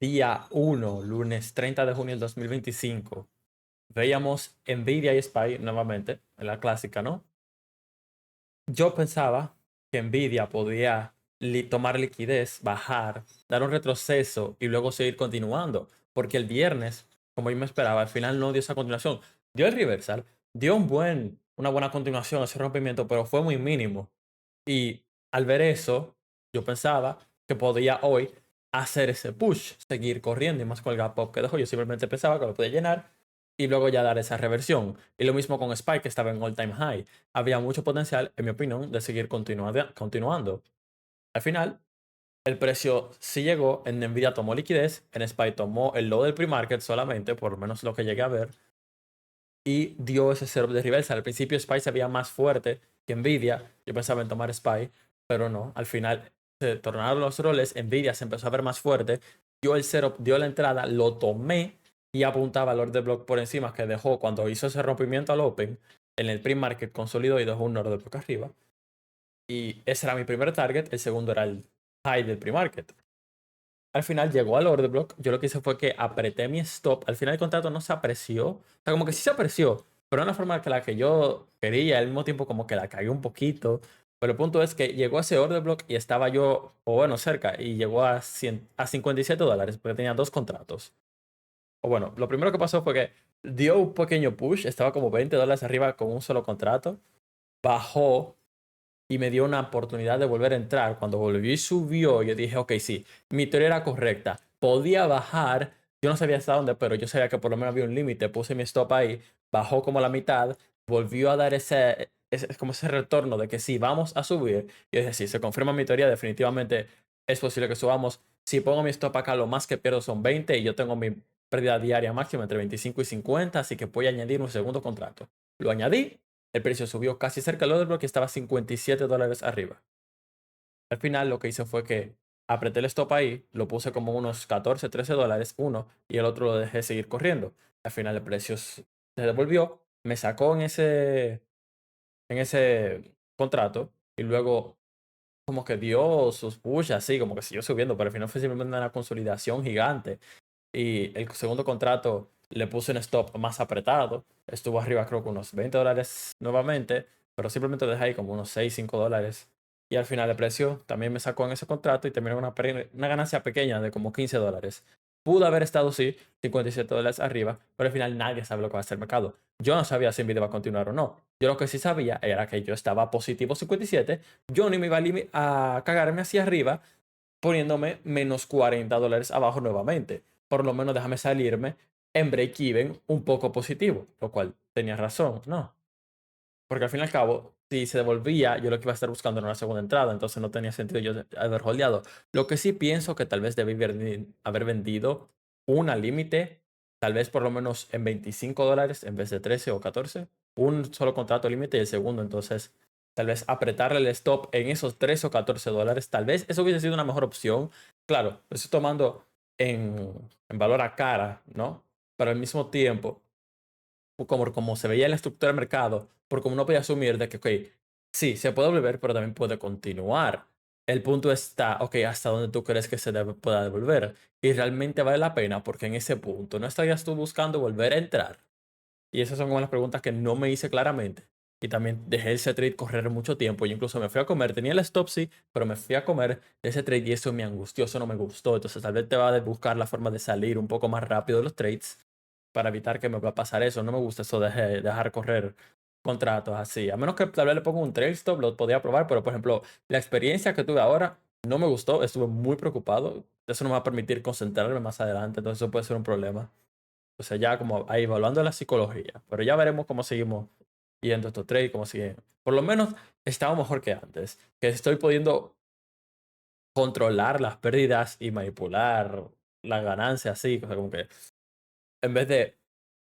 Día 1, lunes 30 de junio del 2025. Veíamos Nvidia y SPY nuevamente, en la clásica, ¿no? Yo pensaba que Nvidia podía tomar liquidez, bajar, dar un retroceso y luego seguir continuando. Porque el viernes, como yo me esperaba, al final no dio esa continuación. Dio el reversal, dio una buena continuación, ese rompimiento, pero fue muy mínimo. Y al ver eso, yo pensaba que podía hoy hacer ese push, seguir corriendo y más con el gap up que dejó. Yo simplemente pensaba que lo podía llenar y luego ya dar esa reversión. Y lo mismo con Spike, que estaba en all time high. Había mucho potencial, en mi opinión, de seguir continuando. Al final, el precio sí llegó, en Nvidia tomó liquidez, en Spike tomó el low del pre-market solamente, por lo menos lo que llegué a ver, y dio ese setup de reversal. Al principio Spy se veía más fuerte que Nvidia. Yo pensaba en tomar Spy, pero no. Al final se tornaron los roles. Nvidia se empezó a ver más fuerte. Dio el setup, dio la entrada, lo tomé y apuntaba al order block por encima que dejó cuando hizo ese rompimiento al open. En el pre-market consolidó y dejó un order block arriba. Y ese era mi primer target. El segundo era el high del pre-market. Al final llegó al order block. Yo lo que hice fue que apreté mi stop. Al final el contrato no se apreció. O sea, como que sí se apreció, pero de una forma que la que yo quería. Al mismo tiempo como que la cagué un poquito. Pero el punto es que llegó a ese order block y estaba yo, o bueno, cerca. Y llegó a, a $57 porque tenía dos contratos. O bueno, lo primero que pasó fue que dio un pequeño push. Estaba como $20 arriba con un solo contrato. Bajó y me dio una oportunidad de volver a entrar. Cuando volvió y subió, yo dije, ok, sí, mi teoría era correcta. Podía bajar, yo no sabía hasta dónde, pero yo sabía que por lo menos había un límite. Puse mi stop ahí, bajó como la mitad, volvió a dar como ese retorno de que sí, vamos a subir. Y yo dije, sí, se confirma mi teoría, definitivamente es posible que subamos. Si pongo mi stop acá, lo más que pierdo son 20 y yo tengo mi pérdida diaria máxima entre 25 y 50, así que voy a añadir un segundo contrato. Lo añadí, el precio subió casi cerca del otro que estaba $57 arriba. Al final lo que hice fue que apreté el stop ahí, lo puse como unos 14, $13 uno y el otro lo dejé seguir corriendo. Al final el precio se devolvió, me sacó en ese contrato y luego como que dio sus push así, como que siguió subiendo, pero al final fue simplemente una consolidación gigante. Y el segundo contrato le puse un stop más apretado. Estuvo arriba creo que unos $20 nuevamente, pero simplemente dejé ahí como unos 6 $5. Y al final el precio también me sacó en ese contrato y terminó una ganancia pequeña de como $15. Pudo haber estado, sí, $57 arriba, pero al final nadie sabe lo que va a hacer el mercado. Yo no sabía si Nvidia va a continuar o no. Yo lo que sí sabía era que yo estaba positivo 57. Yo ni me iba a cagarme hacia arriba poniéndome menos $40 abajo nuevamente. Por lo menos déjame salirme en break-even un poco positivo, lo cual tenía razón, ¿no? Porque al fin y al cabo, si se devolvía, yo lo que iba a estar buscando era una segunda entrada, entonces no tenía sentido yo haber holdeado. Lo que sí pienso que tal vez debí haber vendido una límite, tal vez por lo menos en $25 en vez de 13 o 14, un solo contrato límite y el segundo, entonces tal vez apretarle el stop en esos 13 o $14, tal vez eso hubiese sido una mejor opción. Claro, lo estoy tomando en valor a cara, ¿no? Pero al mismo tiempo como se veía en la estructura del mercado, porque como uno podía asumir de que, ok, sí, se puede volver, pero también puede continuar. El punto está, ok, ¿hasta dónde tú crees que pueda devolver? Y realmente vale la pena, porque en ese punto no estarías tú buscando volver a entrar. Y esas son como las preguntas que no me hice claramente. Y también dejé ese trade correr mucho tiempo. Yo incluso me fui a comer, tenía el stop sí, pero me fui a comer de ese trade y eso me angustió, eso no me gustó. Entonces tal vez te va a buscar la forma de salir un poco más rápido de los trades para evitar que me va a pasar eso. No me gusta eso de dejar correr contratos así. A menos que tal vez le ponga un trail stop, lo podía probar, pero por ejemplo, la experiencia que tuve ahora no me gustó, estuve muy preocupado. Eso no me va a permitir concentrarme más adelante, entonces eso puede ser un problema. O sea, ya como ahí evaluando la psicología. Pero ya veremos cómo seguimos yendo estos trades, cómo siguen. Por lo menos estaba mejor que antes. Que estoy pudiendo controlar las pérdidas y manipular las ganancias así. O sea, como que en vez de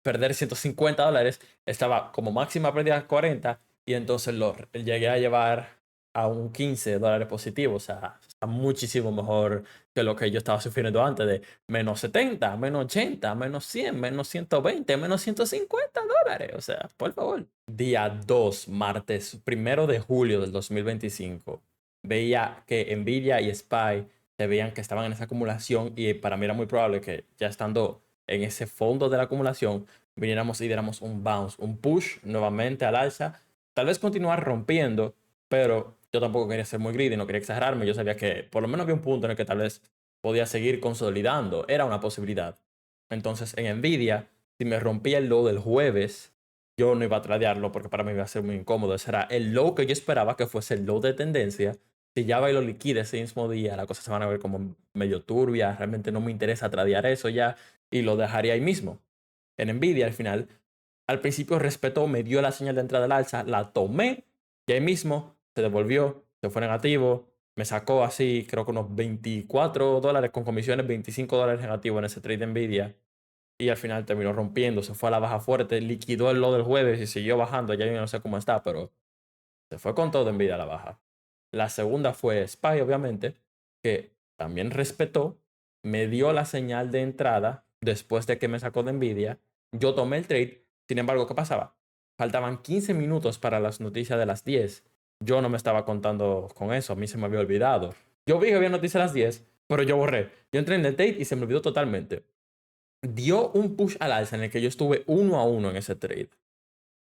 perder $150, estaba como máxima pérdida 40 y entonces lo llegué a llevar a un $15 positivo. O sea, está muchísimo mejor que lo que yo estaba sufriendo antes de menos 70, menos 80, menos 100, menos 120, menos $150. O sea, por favor. Día 2, martes 1 de julio del 2025. Veía que Nvidia y SPY se veían que estaban en esa acumulación y para mí era muy probable que ya estando en ese fondo de la acumulación, viniéramos y diéramos un bounce, un push nuevamente al alza, tal vez continuar rompiendo, pero yo tampoco quería ser muy greedy, no quería exagerarme, yo sabía que por lo menos había un punto en el que tal vez podía seguir consolidando, era una posibilidad. Entonces en Nvidia, si me rompía el low del jueves, yo no iba a tradearlo porque para mí iba a ser muy incómodo. Ese era el low que yo esperaba que fuese el low de tendencia. Si ya va y lo liquide ese mismo día, las cosas se van a ver como medio turbias. Realmente no me interesa tradear eso ya y lo dejaría ahí mismo. En Nvidia al final, al principio respetó, me dio la señal de entrada al alza, la tomé y ahí mismo se devolvió, se fue negativo, me sacó así creo que unos $24 con comisiones, $25 negativo en ese trade de Nvidia y al final terminó rompiendo, se fue a la baja fuerte, liquidó el low del jueves y siguió bajando. Ya yo no sé cómo está, pero se fue con todo Nvidia a la baja. La segunda fue Spy, obviamente, que también respetó, me dio la señal de entrada después de que me sacó de Nvidia. Yo tomé el trade, sin embargo, ¿qué pasaba? Faltaban 15 minutos para las noticias de las 10. Yo no me estaba contando con eso, a mí se me había olvidado. Yo vi que había noticias a las 10, pero yo borré. Yo entré en el trade y se me olvidó totalmente. Dio un push al alza en el que yo estuve 1-1 en ese trade.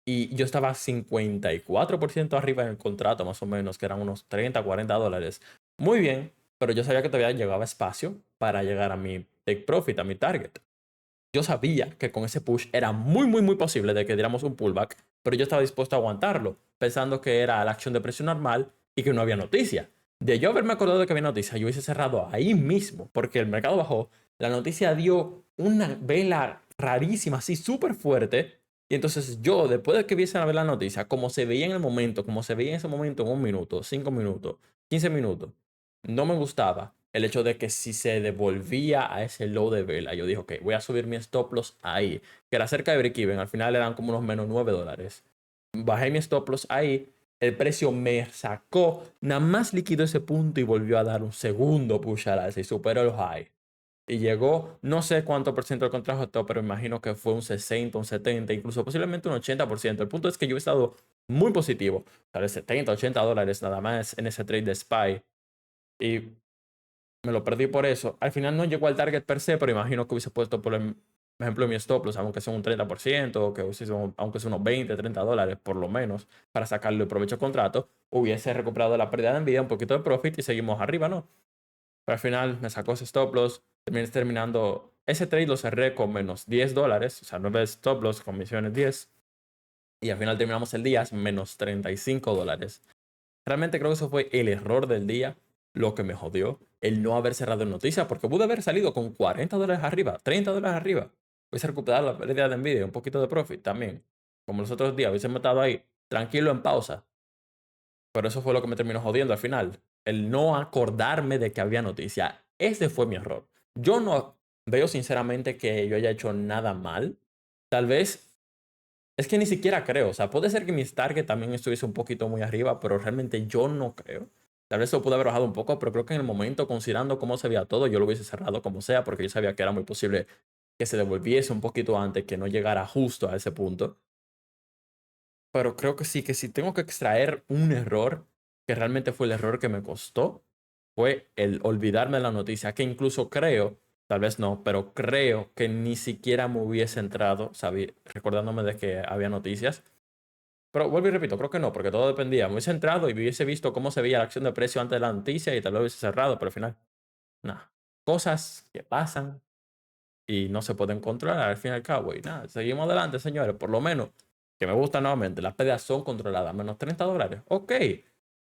Y yo estaba 54% arriba en el contrato, más o menos, que eran unos $30-40. Muy bien, pero yo sabía que todavía llegaba espacio para llegar a mi take profit, a mi target. Yo sabía que con ese push era muy posible de que diéramos un pullback, pero yo estaba dispuesto a aguantarlo, pensando que era la acción de precio normal y que no había noticia. De yo haberme acordado de que había noticia, yo hubiese cerrado ahí mismo, porque el mercado bajó, la noticia dio una vela rarísima, así súper fuerte, y entonces yo, después de que viese a ver la noticia, como se veía en el momento, como se veía en ese momento en 1 minuto, 5 minutos, 15 minutos, no me gustaba el hecho de que si se devolvía a ese low de vela, yo dije, ok, voy a subir mi stop loss ahí, que era cerca de break-even, al final eran como unos menos $9. Bajé mi stop loss ahí, el precio me sacó, nada más liquidó ese punto y volvió a dar un segundo push al alza y superó el high. Y llegó, no sé cuánto por ciento del contrato, pero imagino que fue un 60, un 70, incluso posiblemente un 80%. El punto es que yo he estado muy positivo, tal vez 70, $80 nada más en ese trade de SPY. Y me lo perdí por eso. Al final no llegó al target per se, pero imagino que hubiese puesto, por ejemplo, mi stop loss, aunque sea un 30%, o que aunque sea unos $20-30, por lo menos, para sacarle el provecho al contrato, hubiese recuperado la pérdida de Nvidia, un poquito de profit y seguimos arriba, ¿no? Pero al final me sacó ese stop loss, terminé terminando, ese trade lo cerré con menos $10, o sea, 9 stop loss, comisiones 10, y al final terminamos el día menos $35. Realmente creo que eso fue el error del día, lo que me jodió, el no haber cerrado en noticias, porque pude haber salido con $40 arriba, $30 arriba. Hubiese recuperado la pérdida de Nvidia, un poquito de profit también. Como los otros días, hubiese estado ahí, tranquilo en pausa. Pero eso fue lo que me terminó jodiendo al final. El no acordarme de que había noticia. Ese fue mi error. Yo no veo sinceramente que yo haya hecho nada mal. Tal vez es que ni siquiera creo. O sea, puede ser que mi target también estuviese un poquito muy arriba, pero realmente yo no creo. Tal vez lo pude haber bajado un poco, pero creo que en el momento, considerando cómo se veía todo, yo lo hubiese cerrado como sea, porque yo sabía que era muy posible que se devolviese un poquito antes, que no llegara justo a ese punto. Pero creo que si tengo que extraer un error, que realmente fue el error que me costó, fue el olvidarme de la noticia, que incluso creo, tal vez no, pero creo que ni siquiera me hubiese entrado, recordándome de que había noticias. Pero vuelvo y repito, creo que no, porque todo dependía. Me hubiese entrado y hubiese visto cómo se veía la acción de precio antes de la noticia y tal vez hubiese cerrado, pero al final, nada. Cosas que pasan y no se pueden controlar al fin y al cabo. Y nada, seguimos adelante, señores. Por lo menos, que me gusta nuevamente, las pérdidas son controladas. Menos $30. Ok.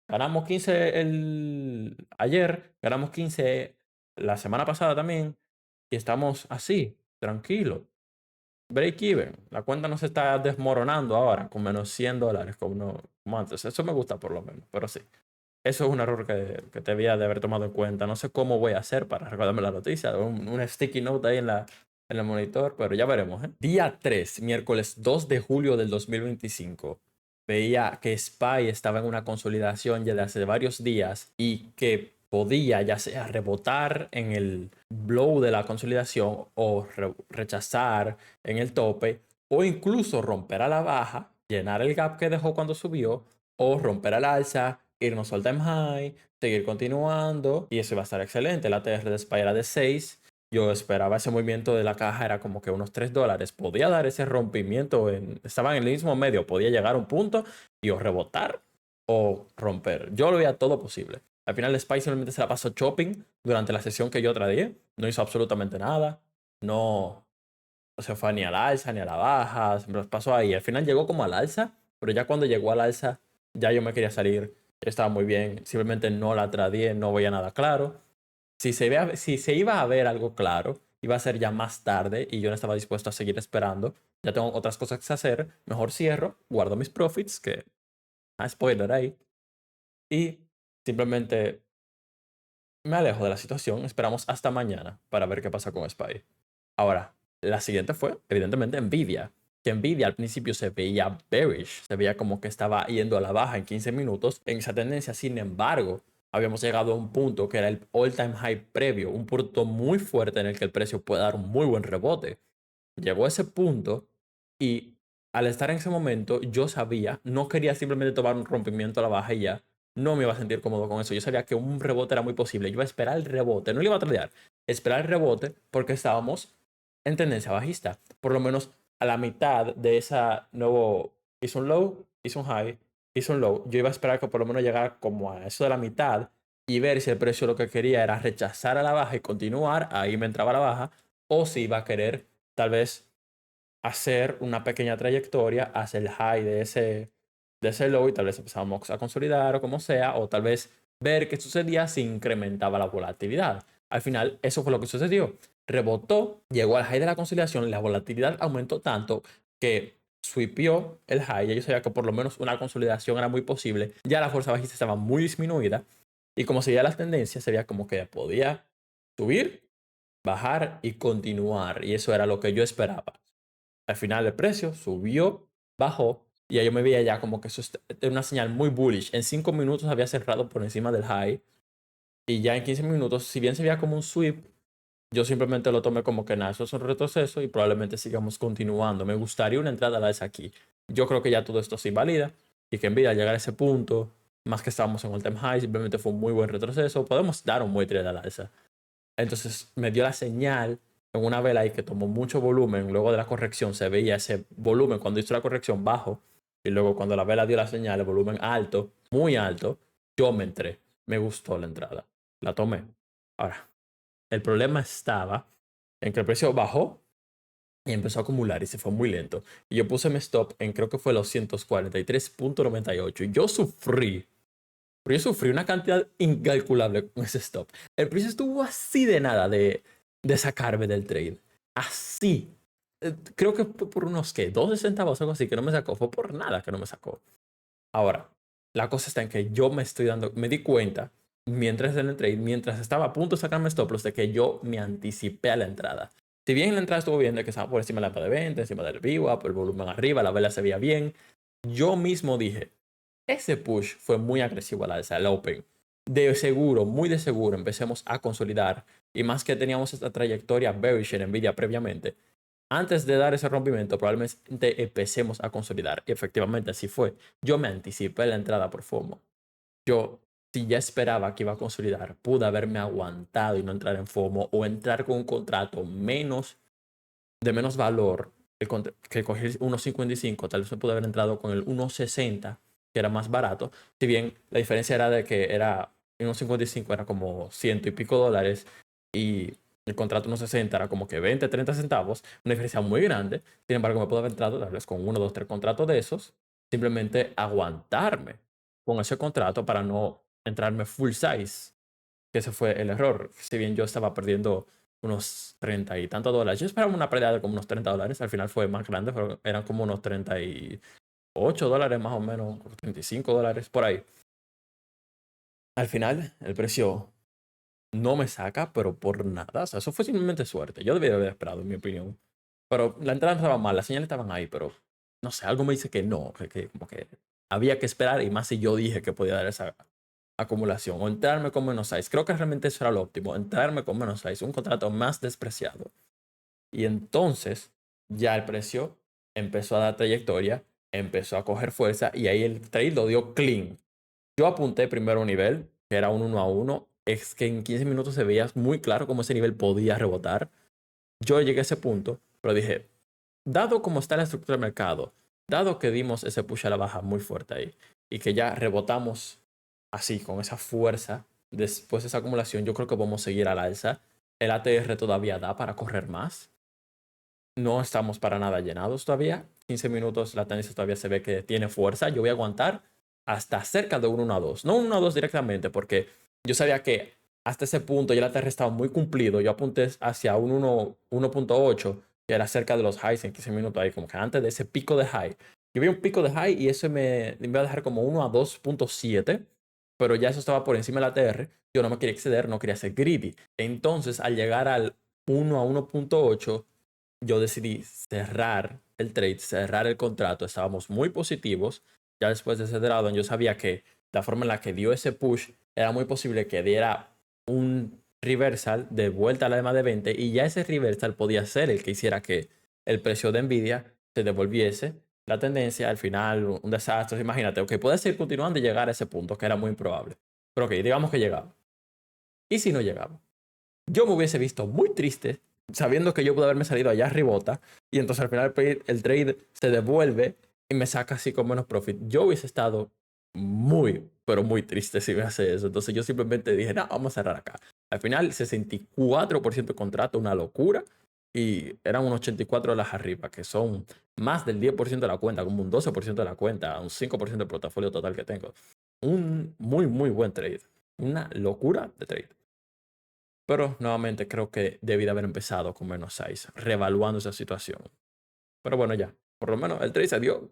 Ganamos 15 ayer, ganamos 15 la semana pasada también. Y estamos así, tranquilos. Break even. La cuenta no se está desmoronando ahora con menos $100 como antes. Eso me gusta por lo menos, pero sí. Eso es un error que debía de haber tomado en cuenta. No sé cómo voy a hacer para recordarme la noticia. Un sticky note ahí en el monitor, pero ya veremos, ¿eh? Día 3, miércoles 2 de julio del 2025. Veía que SPY estaba en una consolidación ya de hace varios días y que podía ya sea rebotar en el blow de la consolidación o rechazar en el tope o incluso romper a la baja, llenar el gap que dejó cuando subió o romper al alza irnos all time high, seguir continuando y eso iba a estar excelente. La ATR de SPY era de 6. Yo esperaba ese movimiento de la caja, era como que unos $3. Podía dar ese rompimiento, estaba en el mismo medio, podía llegar a un punto y o rebotar o romper. Yo lo veía todo posible. Al final, SPY simplemente se la pasó shopping durante la sesión que yo tradeé. No hizo absolutamente nada. No se fue ni al alza ni a la baja. Se me los pasó ahí. Al final llegó como al alza, pero ya cuando llegó al alza, ya yo me quería salir. Estaba muy bien. Simplemente no la tradeé, no veía nada claro. Si se iba a ver algo claro, iba a ser ya más tarde y yo no estaba dispuesto a seguir esperando. Ya tengo otras cosas que hacer. Mejor cierro, guardo mis profits, que spoiler ahí. Y simplemente me alejo de la situación. Esperamos hasta mañana para ver qué pasa con SPY. Ahora, la siguiente fue, evidentemente, Nvidia. Que Nvidia al principio se veía bearish, se veía como que estaba yendo a la baja en 15 minutos en esa tendencia. Sin embargo, habíamos llegado a un punto que era el all-time high previo, un punto muy fuerte en el que el precio puede dar un muy buen rebote. Llegó a ese punto y al estar en ese momento yo sabía, no quería simplemente tomar un rompimiento a la baja y ya, no me iba a sentir cómodo con eso. Yo sabía que un rebote era muy posible. Yo iba a esperar el rebote, no le iba a tradear, esperar el rebote porque estábamos en tendencia bajista. Por lo menos a la mitad de esa nuevo, hizo un low, hizo un high, hizo un low. Yo iba a esperar que por lo menos llegara como a eso de la mitad y ver si el precio lo que quería era rechazar a la baja y continuar, ahí me entraba a la baja, o si iba a querer tal vez hacer una pequeña trayectoria hacia el high de ese low y tal vez empezamos a consolidar o como sea, o tal vez ver qué sucedía si incrementaba la volatilidad. Al final, eso fue lo que sucedió. Rebotó, llegó al high de la consolidación, la volatilidad aumentó tanto que sweepió el high. Y yo sabía que por lo menos una consolidación era muy posible. Ya la fuerza bajista estaba muy disminuida y como seguía las tendencias, se veía como que podía subir, bajar y continuar. Y eso era lo que yo esperaba. Al final el precio subió, bajó y ahí yo me veía ya como que eso era una señal muy bullish. En 5 minutos había cerrado por encima del high y ya en 15 minutos, si bien se veía como un sweep, yo simplemente lo tomé como que nada, eso es un retroceso y probablemente sigamos continuando. Me gustaría una entrada a la vez aquí. Yo creo que ya todo esto se invalida y que en vida llegar a ese punto, más que estábamos en all time high, simplemente fue un muy buen retroceso. Podemos dar un muy trade a la alza. Entonces me dio la señal en una vela ahí que tomó mucho volumen. Luego de la corrección se veía ese volumen cuando hizo la corrección bajo. Y luego cuando la vela dio la señal, el volumen alto, muy alto, yo me entré. Me gustó la entrada. La tomé. Ahora, el problema estaba en que el precio bajó y empezó a acumular y se fue muy lento. Y yo puse mi stop en creo que fue los 143.98. Y yo sufrí. Pero yo sufrí una cantidad incalculable con ese stop. El precio estuvo así de nada de sacarme del trade. Así. Creo que por unos, ¿qué? 12 centavos o algo así que no me sacó. Fue por nada que no me sacó. Ahora, la cosa está en que yo me di cuenta, mientras en el trade, mientras estaba a punto de sacarme stop loss, de que yo me anticipé a la entrada. Si bien la entrada estuvo bien, de que estaba por encima de la EMPA de 20, encima del VWAP, el volumen arriba, la vela se veía bien, yo mismo dije, ese push fue muy agresivo al alza, el open. De seguro, muy de seguro, empecemos a consolidar. Y más que teníamos esta trayectoria bearish en Nvidia previamente, antes de dar ese rompimiento, probablemente empecemos a consolidar. Y efectivamente así fue. Yo me anticipé la entrada por FOMO. Yo, si ya esperaba que iba a consolidar, pude haberme aguantado y no entrar en FOMO o entrar con un contrato de menos valor que cogí el 1.55, tal vez me pude haber entrado con el 1.60, que era más barato. Si bien la diferencia era de que era 1.55 era como ciento y pico dólares y el contrato 1.60 era como que 20, 30 centavos, una diferencia muy grande. Sin embargo, me pude haber entrado tal vez con 1, 2, 3 contratos de esos, simplemente aguantarme con ese contrato para no entrarme full size, que ese fue el error. Si bien yo estaba perdiendo unos 30 y tantos dólares, yo esperaba una pérdida de como unos $30, al final fue más grande, pero eran como unos $38 más o menos, $35 por ahí. Al final, el precio no me saca, pero por nada. O sea, eso fue simplemente suerte. Yo debía haber esperado, en mi opinión. Pero la entrada no estaba mal, las señales estaban ahí, pero no sé, algo me dice que no, que como que había que esperar y más si yo dije que podía dar esa acumulación o entrarme con menos size. Creo que realmente eso era lo óptimo, entrarme con menos size, un contrato más despreciado. Y entonces ya el precio empezó a dar trayectoria, empezó a coger fuerza y ahí el trade lo dio clean. Yo apunté primero a un nivel, que era un 1-1. Es que en 15 minutos se veía muy claro cómo ese nivel podía rebotar. Yo llegué a ese punto, pero dije, dado cómo está la estructura del mercado, dado que dimos ese push a la baja muy fuerte ahí, y que ya rebotamos así, con esa fuerza, después de esa acumulación, yo creo que vamos a seguir al alza. El ATR todavía da para correr más. No estamos para nada llenados todavía. 15 minutos la tendencia todavía se ve que tiene fuerza. Yo voy a aguantar hasta cerca de un 1-2. No un 1-2 directamente, porque yo sabía que hasta ese punto ya el ATR estaba muy cumplido. Yo apunté hacia un 1.8, que era cerca de los highs en 15 minutos ahí, como que antes de ese pico de high. Yo vi un pico de high y eso me iba a dejar como 1-2.7, pero ya eso estaba por encima del ATR. Yo no me quería exceder, no quería ser greedy. Entonces, al llegar al 1-1.8, yo decidí cerrar el trade, cerrar el contrato. Estábamos muy positivos. Ya después de ese drawdown, yo sabía que la forma en la que dio ese push era muy posible que diera un reversal de vuelta a la EMA de 20 y ya ese reversal podía ser el que hiciera que el precio de Nvidia se devolviese la tendencia. Al final, un desastre. Imagínate, ok, puede seguir continuando y llegar a ese punto, que era muy improbable. Pero ok, digamos que llegaba. ¿Y si no llegaba? Yo me hubiese visto muy triste sabiendo que yo pude haberme salido allá arribota y entonces al final el trade se devuelve y me saca así con menos profit. Yo hubiese estado muy, pero muy triste si me hace eso. Entonces yo simplemente dije, no, vamos a cerrar acá. Al final 64% de contrato, una locura. Y eran unos 84 las arriba, que son más del 10% de la cuenta, como un 12% de la cuenta, un 5% del portafolio total que tengo. Un muy, muy buen trade. Una locura de trade. Pero nuevamente creo que debí de haber empezado con menos 6, reevaluando esa situación. Pero bueno, ya. Por lo menos el trade se dio.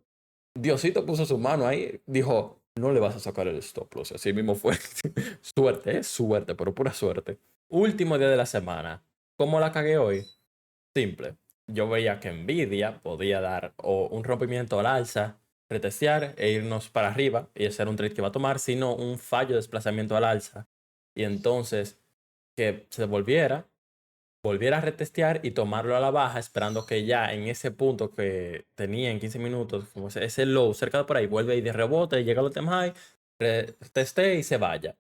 Diosito puso su mano ahí, dijo, no le vas a sacar el stop loss. Así mismo fue. Suerte, suerte, pero pura suerte. Último día de la semana. ¿Cómo la cagué hoy? Simple. Yo veía que Nvidia podía dar o un rompimiento al alza, retestear e irnos para arriba y hacer un trade que va a tomar, sino un fallo de desplazamiento al alza. Y entonces que se volviera a retestear y tomarlo a la baja, esperando que ya en ese punto que tenía en 15 minutos, como ese low cerca de por ahí, vuelve y de rebote, y llega al all-time high, reteste y se vaya.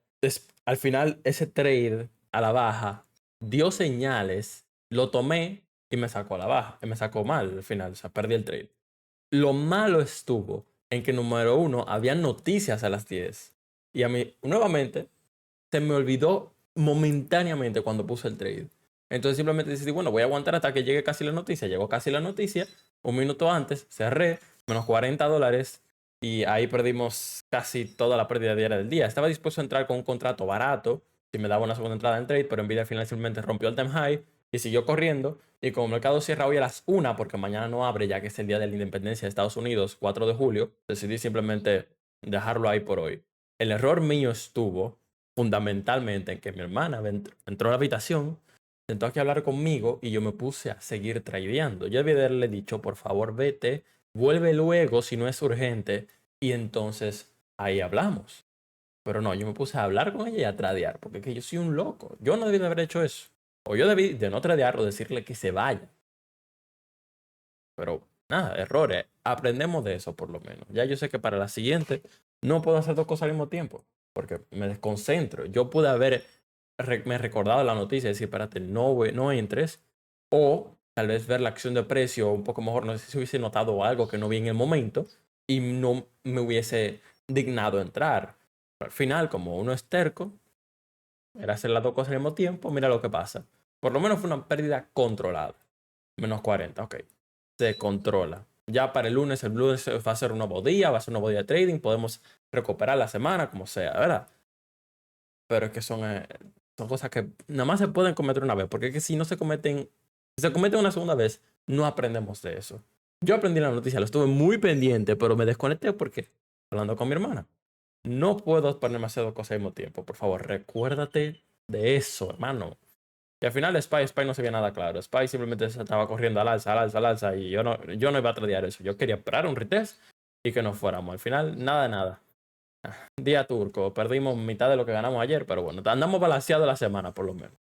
Al final, ese trade a la baja dio señales, lo tomé y me sacó a la baja, y me sacó mal al final, o sea, perdí el trade. Lo malo estuvo en que, número uno, había noticias a las 10. Y a mí, nuevamente, se me olvidó momentáneamente cuando puse el trade. Entonces simplemente decidí, bueno, voy a aguantar hasta que llegue casi la noticia. Llegó casi la noticia, un minuto antes, cerré, menos $40 y ahí perdimos casi toda la pérdida diaria del día. Estaba dispuesto a entrar con un contrato barato si me daba una segunda entrada en trade, pero Nvidia al final simplemente rompió el time high y siguió corriendo. Y como el mercado cierra hoy a las 1, porque mañana no abre, ya que es el día de la independencia de Estados Unidos, 4 de julio, decidí simplemente dejarlo ahí por hoy. El error mío estuvo fundamentalmente en que mi hermana entró a la habitación, sentó aquí a hablar conmigo y yo me puse a seguir tradeando. Yo debí haberle dicho, por favor, vete, vuelve luego si no es urgente y entonces ahí hablamos. Pero no, yo me puse a hablar con ella y a tradear, porque es que yo soy un loco. Yo no debí de haber hecho eso. O yo debí de no tradear o decirle que se vaya. Pero nada, errores. Aprendemos de eso por lo menos. Ya yo sé que para la siguiente no puedo hacer dos cosas al mismo tiempo, porque me desconcentro. Yo pude haber me recordado la noticia y decir, espérate, no entres. O tal vez ver la acción de precio un poco mejor. No sé si hubiese notado algo que no vi en el momento y no me hubiese dignado entrar. Pero al final, como uno es terco, era hacer las dos cosas al mismo tiempo, mira lo que pasa. Por lo menos fue una pérdida controlada. Menos 40, ok. Se controla. Ya para el lunes va a ser un nuevo día, va a ser un nuevo día de trading, podemos recuperar la semana, como sea, ¿verdad? Pero es que son cosas que nada más se pueden cometer una vez, porque es que si no se cometen, si se cometen una segunda vez, no aprendemos de eso. Yo aprendí la noticia, lo estuve muy pendiente, pero me desconecté porque hablando con mi hermana. No puedo ponerme a hacer dos cosas al mismo tiempo. Por favor, recuérdate de eso, hermano. Y al final Spy no se veía nada claro. Spy simplemente se estaba corriendo al alza, al alza, al alza. Y yo no iba a tradear eso. Yo quería esperar un retest y que nos fuéramos. Al final, nada de nada. Día turco. Perdimos mitad de lo que ganamos ayer, pero bueno, andamos balanceados la semana por lo menos.